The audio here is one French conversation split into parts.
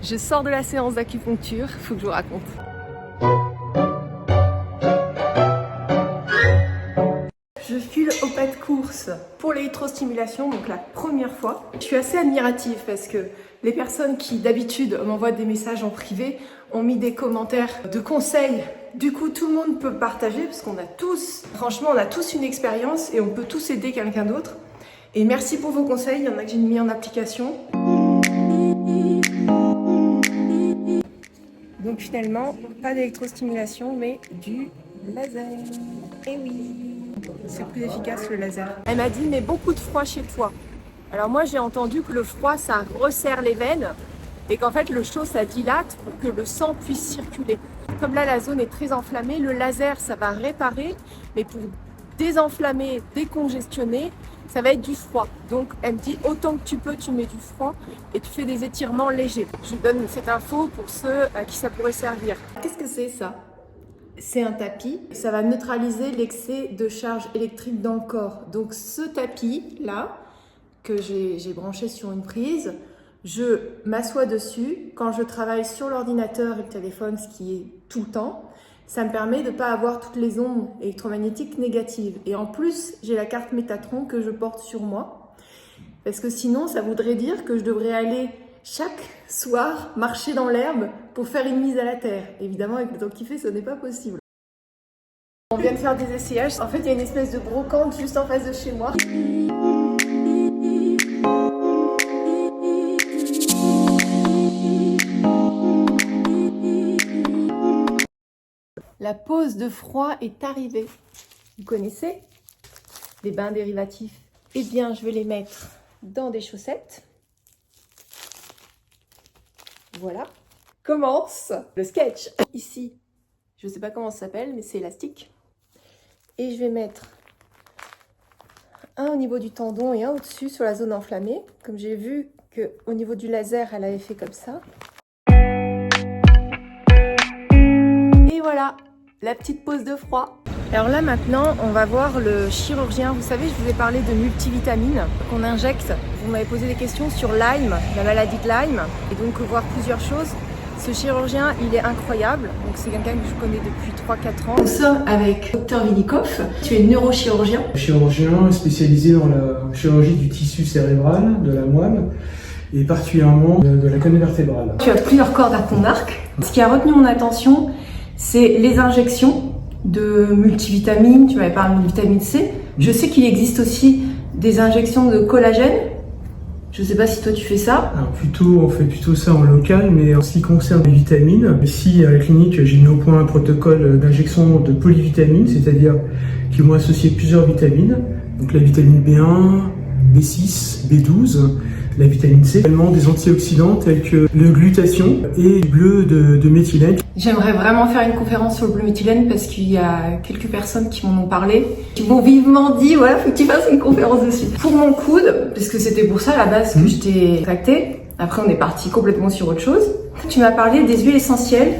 Je sors de la séance d'acupuncture, faut que je vous raconte. Je file au pas de course pour l'électrostimulation, donc la première fois. Je suis assez admirative parce que les personnes qui d'habitude m'envoient des messages en privé ont mis des commentaires de conseils. Du coup, tout le monde peut partager parce qu'on a tous, franchement, on a tous une expérience et on peut tous aider quelqu'un d'autre. Et merci pour vos conseils, il y en a que j'ai mis en application. Donc finalement, pas d'électrostimulation, mais du laser. Eh oui, c'est plus efficace le laser. Elle m'a dit, mais beaucoup de froid chez toi. Alors moi, j'ai entendu que le froid, ça resserre les veines et qu'en fait, le chaud, ça dilate pour que le sang puisse circuler. Comme là, la zone est très enflammée, le laser, ça va réparer, mais pour désenflammer, décongestionner, ça va être du froid. Donc elle me dit autant que tu peux, tu mets du froid et tu fais des étirements légers. Je vous donne cette info pour ceux à qui ça pourrait servir. Qu'est-ce que c'est ça? C'est un tapis. Ça va neutraliser l'excès de charge électrique dans le corps. Donc ce tapis là, que j'ai branché sur une prise, je m'assois dessus. Quand je travaille sur l'ordinateur et le téléphone, ce qui est tout le temps, ça me permet de ne pas avoir toutes les ondes électromagnétiques négatives. Et en plus, j'ai la carte Métatron que je porte sur moi. Parce que sinon, ça voudrait dire que je devrais aller chaque soir marcher dans l'herbe pour faire une mise à la terre. Évidemment, avec le temps qu'il fait, ce n'est pas possible. On vient de faire des essayages. En fait, il y a une espèce de brocante juste en face de chez moi. La pause de froid est arrivée. Vous connaissez les bains dérivatifs? Eh bien, je vais les mettre dans des chaussettes. Voilà. Commence le sketch. Ici, je ne sais pas comment ça s'appelle, mais c'est élastique. Et je vais mettre un au niveau du tendon et un au-dessus sur la zone enflammée. Comme j'ai vu qu'au niveau du laser, elle avait fait comme ça. Et voilà. La petite pause de froid. Alors là maintenant, on va voir le chirurgien. Vous savez, je vous ai parlé de multivitamines qu'on injecte. Vous m'avez posé des questions sur Lyme, la maladie de Lyme, et donc voir plusieurs choses. Ce chirurgien, il est incroyable. Donc c'est quelqu'un que je connais depuis 3-4 ans. Nous sommes avec Dr Vilikoff. Tu es neurochirurgien. Chirurgien spécialisé dans la chirurgie du tissu cérébral, de la moelle, et particulièrement de la colonne vertébrale. Tu as plusieurs cordes à ton arc. Ce qui a retenu mon attention, c'est les injections de multivitamines. Tu m'avais parlé de vitamine C. Je sais qu'il existe aussi des injections de collagène. Je ne sais pas si toi tu fais ça. Alors on fait plutôt ça en local, mais en ce qui concerne les vitamines, ici à la clinique, j'ai mis au point un protocole d'injection de polyvitamines, c'est-à-dire qu'ils vont associer plusieurs vitamines. Donc la vitamine B1, B6, B12, la vitamine C, également des antioxydants tels que le glutathion et le bleu de méthylène. J'aimerais vraiment faire une conférence sur le bleu méthylène parce qu'il y a quelques personnes qui m'en ont parlé, qui m'ont vivement dit voilà, faut que tu fasses une conférence dessus. Pour mon coude, parce que c'était pour ça à la base que je t'ai contacté, après on est parti complètement sur autre chose. Tu m'as parlé des huiles essentielles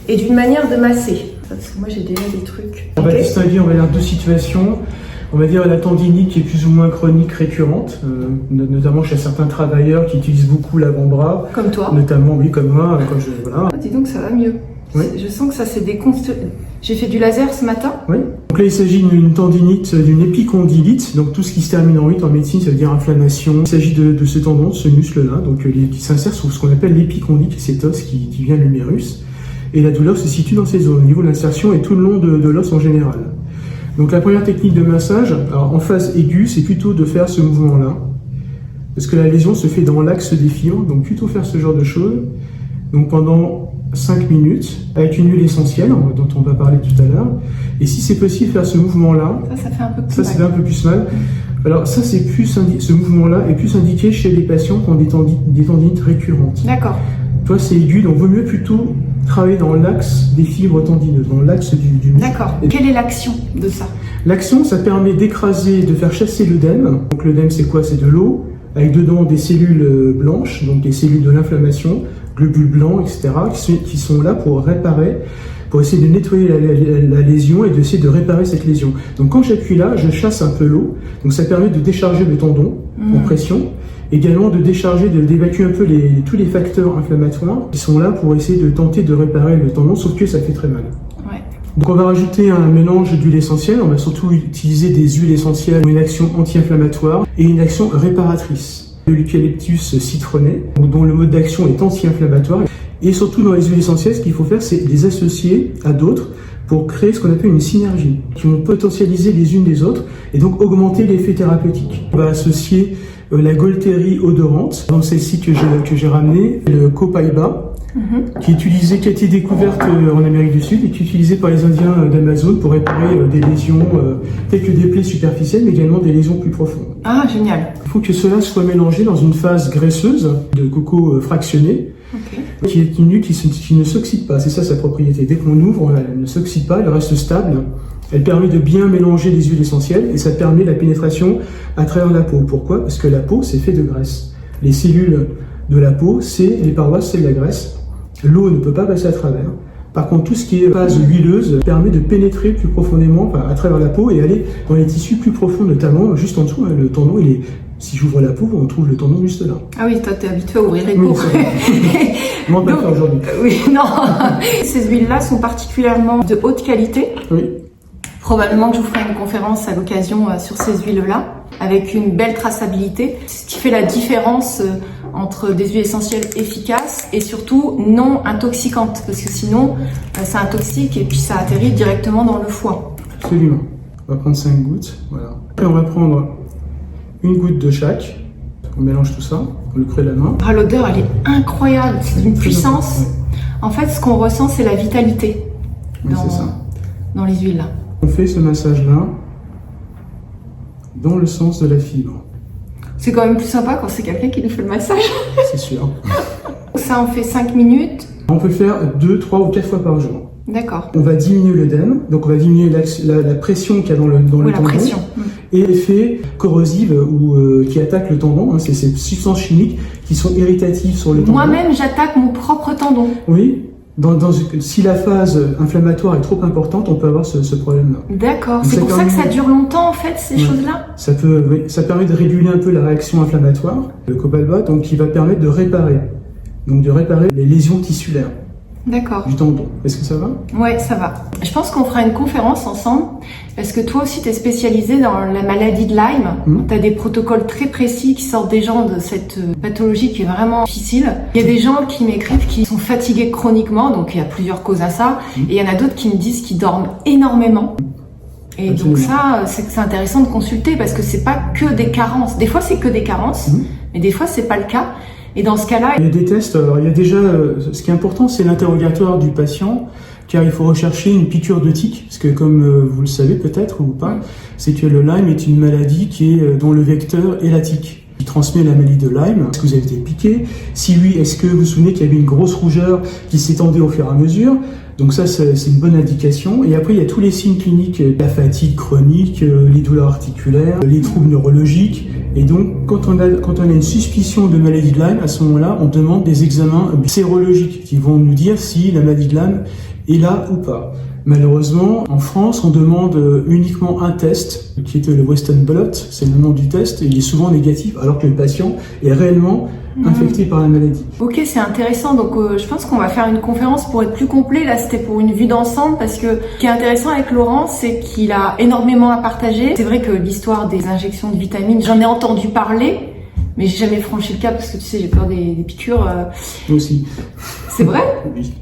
et d'une manière de masser. Parce que moi j'ai déjà des trucs. On va distinguer, on va dire, deux situations. On va dire la tendinite qui est plus ou moins chronique, récurrente, notamment chez certains travailleurs qui utilisent beaucoup l'avant-bras. Comme toi. Notamment, oui, comme moi. Voilà. Dis donc, ça va mieux. Oui. Je sens que ça s'est déconstruit. J'ai fait du laser ce matin. Oui. Donc là, il s'agit d'une tendinite, d'une épicondylite. Donc tout ce qui se termine en 8 en médecine, ça veut dire inflammation. Il s'agit de ce tendon, de ce muscle-là, donc qui s'insère sur ce qu'on appelle l'épicondyle, cet os qui vient de l'humérus. Et la douleur se situe dans ces zones, au niveau de l'insertion et tout le long de l'os en général. Donc la première technique de massage, alors en phase aiguë, c'est plutôt de faire ce mouvement-là. Parce que la lésion se fait dans l'axe des fibres, donc plutôt faire ce genre de choses. Donc pendant 5 minutes, avec une huile essentielle, dont on va parler tout à l'heure. Et si c'est possible, faire ce mouvement-là. Ça fait un peu plus mal. Ça fait un peu plus mal. Alors ça, c'est plus ce mouvement-là est plus indiqué chez les patients qui ont des tendinites récurrentes. D'accord. Toi, c'est aigu, donc vaut mieux plutôt travailler dans l'axe des fibres tendineuses, dans l'axe du muscle. D'accord. Quelle est l'action de ça? L'action, ça permet d'écraser, de faire chasser l'œdème. Donc l'œdème, c'est quoi? C'est de l'eau, avec dedans des cellules blanches, donc des cellules de l'inflammation, globules blancs, etc., qui sont là pour réparer, pour essayer de nettoyer la lésion et d'essayer de réparer cette lésion. Donc quand j'appuie là, je chasse un peu l'eau, donc ça permet de décharger le tendon en pression, Également de décharger, d'évacuer un peu tous les facteurs inflammatoires qui sont là pour essayer de tenter de réparer le tendon, sauf que ça fait très mal. Ouais. Donc on va rajouter un mélange d'huile essentielle, on va surtout utiliser des huiles essentielles pour une action anti-inflammatoire et une action réparatrice. De l'eucalyptus citronné, dont le mode d'action est anti-inflammatoire. Et surtout dans les huiles essentielles, ce qu'il faut faire, c'est les associer à d'autres pour créer ce qu'on appelle une synergie, qui vont potentialiser les unes des autres et donc augmenter l'effet thérapeutique. On va associer la Gaultérie odorante, dans celle-ci que j'ai ramenée, le Copaiba, qui a été découverte en Amérique du Sud et qui est utilisée par les Indiens d'Amazon pour réparer des lésions telles que des plaies superficielles, mais également des lésions plus profondes. Ah, génial. Il faut que cela soit mélangé dans une phase graisseuse de coco fractionné, qui ne s'oxyde pas. C'est ça sa propriété. Dès qu'on ouvre, elle ne s'oxyde pas, elle reste stable. Elle permet de bien mélanger les huiles essentielles et ça permet la pénétration à travers la peau. Pourquoi? Parce que la peau, c'est fait de graisse. Les cellules de la peau, les parois, c'est de la graisse. L'eau ne peut pas passer à travers. Par contre, tout ce qui est phase huileuse permet de pénétrer plus profondément à travers la peau et aller dans les tissus plus profonds, notamment juste en dessous. Le tendon, si j'ouvre la peau, on trouve le tendon juste là. Ah oui, toi, t'es habitué à ouvrir les peaux. Moi, on peut le faire aujourd'hui. Oui, non. Ces huiles-là sont particulièrement de haute qualité. Oui. Probablement que je vous ferai une conférence à l'occasion sur ces huiles-là, avec une belle traçabilité. Ce qui fait la différence entre des huiles essentielles efficaces et surtout non intoxicantes, parce que sinon, ça intoxique et puis ça atterrit directement dans le foie. Absolument. On va prendre 5 gouttes. Voilà. Après, on va prendre une goutte de chaque. On mélange tout ça, on le crée la main. Ah, l'odeur, elle est incroyable, c'est d'une puissance. Ouais. En fait, ce qu'on ressent, c'est la vitalité dans les huiles là. On fait ce massage-là dans le sens de la fibre. C'est quand même plus sympa quand c'est quelqu'un qui nous fait le massage. C'est sûr. Ça, on fait 5 minutes. On peut le faire 2, 3 ou 4 fois par jour. D'accord. On va diminuer l'œdème, donc on va diminuer la pression qu'il y a dans le tendon. Pression. Et l'effet corrosif qui attaque le tendon. C'est ces substances chimiques qui sont irritatives sur le tendon. Moi-même, j'attaque mon propre tendon. Oui. Si la phase inflammatoire est trop importante, on peut avoir ce problème-là. D'accord. C'est pour ça que ça dure longtemps, en fait, ces choses-là. Ça permet de réguler un peu la réaction inflammatoire, le Copaiba, donc qui va permettre de réparer les lésions tissulaires. D'accord. Du tendon. Est-ce que ça va? Ouais, ça va. Je pense qu'on fera une conférence ensemble, parce que toi aussi, tu es spécialisé dans la maladie de Lyme. Tu as des protocoles très précis qui sortent des gens de cette pathologie qui est vraiment difficile. Il y a des gens qui m'écrivent qui sont fatigués chroniquement, donc il y a plusieurs causes à ça. Et il y en a d'autres qui me disent qu'ils dorment énormément. Et Absolument. donc ça, c'est intéressant de consulter, parce que c'est pas que des carences. Des fois, c'est que des carences, mais des fois, c'est pas le cas. Et dans ce cas-là, il y a des tests. Alors, il y a déjà, ce qui est important, c'est l'interrogatoire du patient, car il faut rechercher une piqûre de tique, parce que comme vous le savez peut-être ou pas, c'est que le Lyme est une maladie dont le vecteur est la tique, qui transmet la maladie de Lyme. Est-ce que vous avez été piqué? Si oui, est-ce que vous vous souvenez qu'il y avait une grosse rougeur qui s'étendait au fur et à mesure? Donc ça, c'est une bonne indication. Et après, il y a tous les signes cliniques, la fatigue chronique, les douleurs articulaires, les troubles neurologiques. Et donc, quand on a une suspicion de maladie de Lyme, à ce moment-là, on demande des examens sérologiques qui vont nous dire si la maladie de Lyme est là ou pas. Malheureusement, en France, on demande uniquement un test, qui est le Western blot, c'est le nom du test, et il est souvent négatif, alors que le patient est réellement infecté par la maladie. Ok, c'est intéressant. Donc, je pense qu'on va faire une conférence pour être plus complet. Là, c'était pour une vue d'ensemble, parce que ce qui est intéressant avec Laurent, c'est qu'il a énormément à partager. C'est vrai que l'histoire des injections de vitamines, j'en ai entendu parler, mais j'ai jamais franchi le cap, parce que tu sais, j'ai peur des piqûres. Moi aussi. C'est vrai? Oui.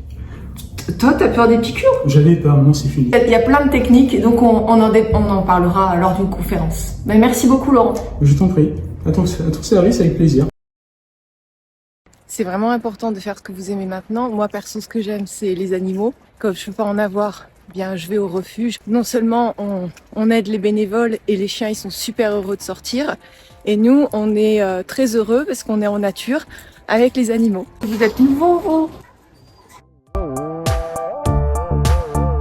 Toi, t'as peur des piqûres? J'avais peur, non, c'est fini. Il y a plein de techniques, et donc on en parlera lors d'une conférence. Ben, merci beaucoup, Laurent. Je t'en prie. À ton service, avec plaisir. C'est vraiment important de faire ce que vous aimez maintenant. Moi, perso, ce que j'aime, c'est les animaux. Comme je peux pas en avoir, bien, je vais au refuge. Non seulement on aide les bénévoles et les chiens, ils sont super heureux de sortir. Et nous, on est très heureux parce qu'on est en nature avec les animaux. Vous êtes nouveaux, vous? On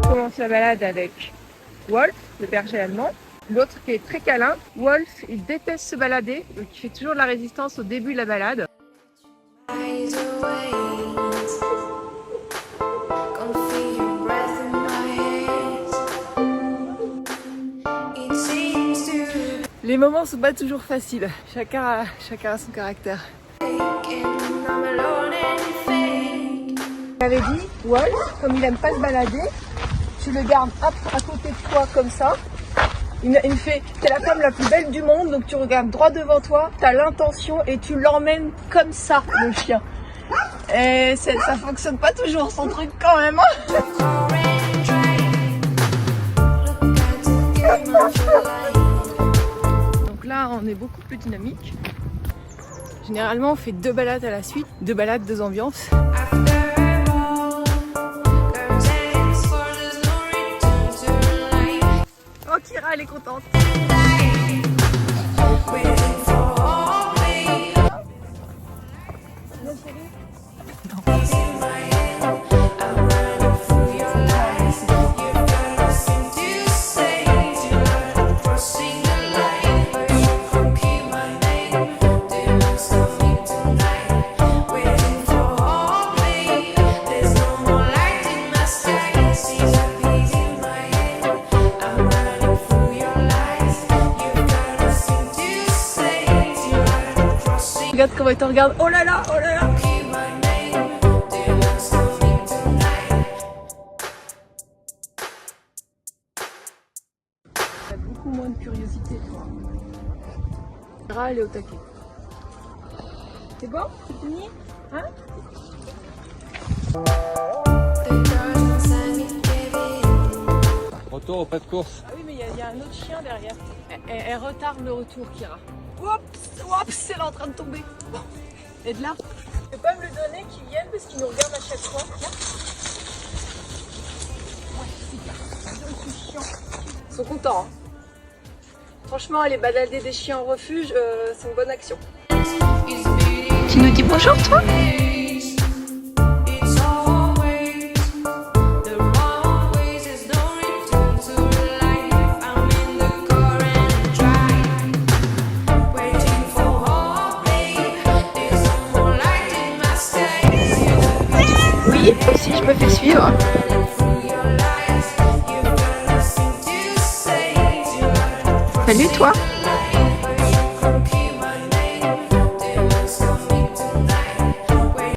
commence la balade avec Wolf, le berger allemand. L'autre qui est très câlin. Wolf, il déteste se balader, donc il fait toujours de la résistance au début de la balade. Les moments sont pas toujours faciles, chacun a son caractère. J'avais dit, Wolf, comme il aime pas se balader, tu le gardes hop, à côté de toi comme ça. Il me fait, t'es la femme la plus belle du monde, donc tu regardes droit devant toi, t'as l'intention et tu l'emmènes comme ça, le chien. Et ça fonctionne pas toujours son truc quand même. Hein. Donc là, on est beaucoup plus dynamique. Généralement, on fait 2 balades à la suite, 2 balades, 2 ambiances. Oh, Kira, elle est contente. Regarde comment il te regarde. Oh là là, oh là là. T'as beaucoup moins de curiosité, toi. Kira, elle est au taquet. C'est bon? C'est fini? Hein? Retour ou pas de course? Ah oui, mais il y a un autre chien derrière. Elle retarde le retour, Kira. Oups, elle est en train de tomber. Et de là, tu peux pas me le donner qu'ils viennent parce qu'ils nous regardent à chaque fois. Ils sont contents. Hein. Franchement, aller balader des chiens en refuge, c'est une bonne action. Tu nous dis bonjour, toi? Oui, aussi je me fais suivre. Salut toi.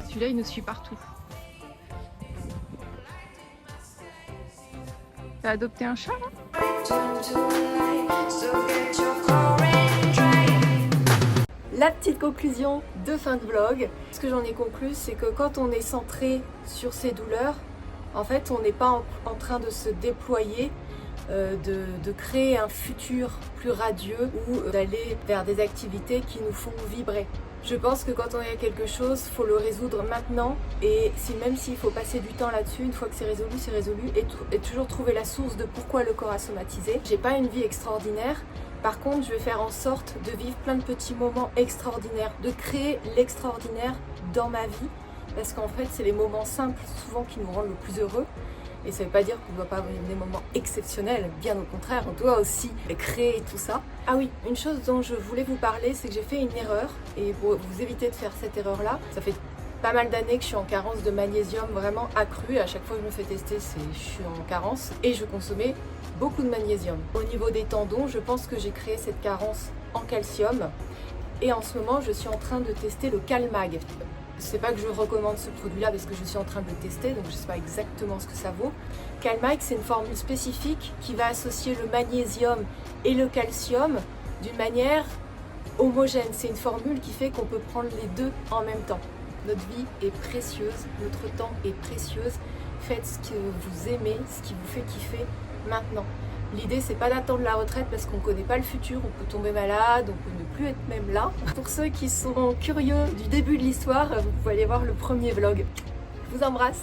Celui-là il nous suit partout. T'as adopté un chat là? La petite conclusion de fin de vlog, ce que j'en ai conclu, c'est que quand on est centré sur ses douleurs, en fait on n'est pas en train de se déployer, de créer un futur plus radieux ou d'aller vers des activités qui nous font vibrer. Je pense que quand on est à quelque chose, il faut le résoudre maintenant et même s'il faut passer du temps là-dessus, une fois que c'est résolu et toujours trouver la source de pourquoi le corps a somatisé. J'ai pas une vie extraordinaire. Par contre, je vais faire en sorte de vivre plein de petits moments extraordinaires, de créer l'extraordinaire dans ma vie. Parce qu'en fait, c'est les moments simples souvent qui nous rendent le plus heureux. Et ça ne veut pas dire qu'on ne doit pas avoir des moments exceptionnels, bien au contraire, on doit aussi créer tout ça. Ah oui, une chose dont je voulais vous parler, c'est que j'ai fait une erreur. Et pour vous éviter de faire cette erreur-là, ça fait pas mal d'années que je suis en carence de magnésium vraiment accrue. À chaque fois que je me fais tester, je suis en carence. Et je consommais beaucoup de magnésium. Au niveau des tendons, je pense que j'ai créé cette carence en calcium. Et en ce moment, je suis en train de tester le Calmag. C'est pas que je recommande ce produit-là parce que je suis en train de le tester, donc je sais pas exactement ce que ça vaut. Calmag, c'est une formule spécifique qui va associer le magnésium et le calcium d'une manière homogène. C'est une formule qui fait qu'on peut prendre les deux en même temps. Notre vie est précieuse, notre temps est précieuse. Faites ce que vous aimez, ce qui vous fait kiffer maintenant. L'idée, c'est pas d'attendre la retraite parce qu'on connaît pas le futur, on peut tomber malade, on peut ne plus être même là. Pour ceux qui sont curieux du début de l'histoire, vous pouvez aller voir le premier vlog. Je vous embrasse.